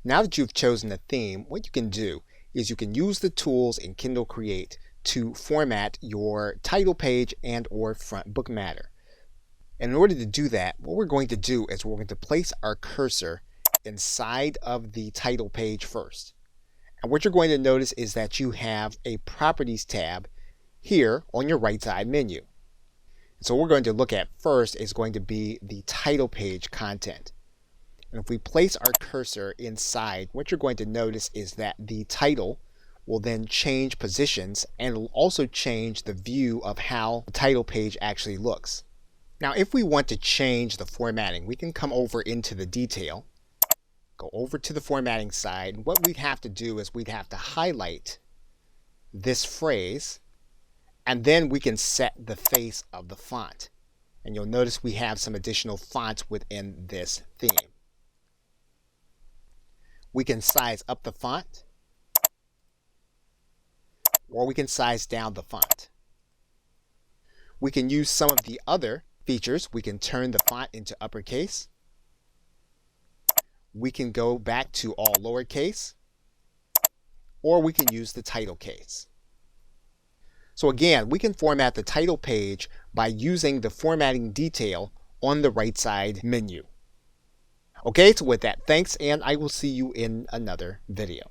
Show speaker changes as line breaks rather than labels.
Now that you've chosen a theme, what you can do is you can use the tools in Kindle Create to format your title page and or front book matter. And in order to do that, what we're going to do is we're going to place our cursor inside of the title page first. And what you're going to notice is that you have a Properties tab here on your right side menu. So what we're going to look at first is going to be the title page content. And if we place our cursor inside, what you're going to notice is that the title will then change positions, and it'll also change the view of how the title page actually looks. Now, if we want to change the formatting, we can come over into the detail, go over to the formatting side. And what we'd have to do is we'd have to highlight this phrase, and then we can set the face of the font. And you'll notice we have some additional fonts within this theme. We can size up the font, or we can size down the font. We can use some of the other features. We can turn the font into uppercase. We can go back to all lowercase, or we can use the title case. So again, we can format the title page by using the formatting detail on the right side menu. Okay, so with that, thanks, and I will see you in another video.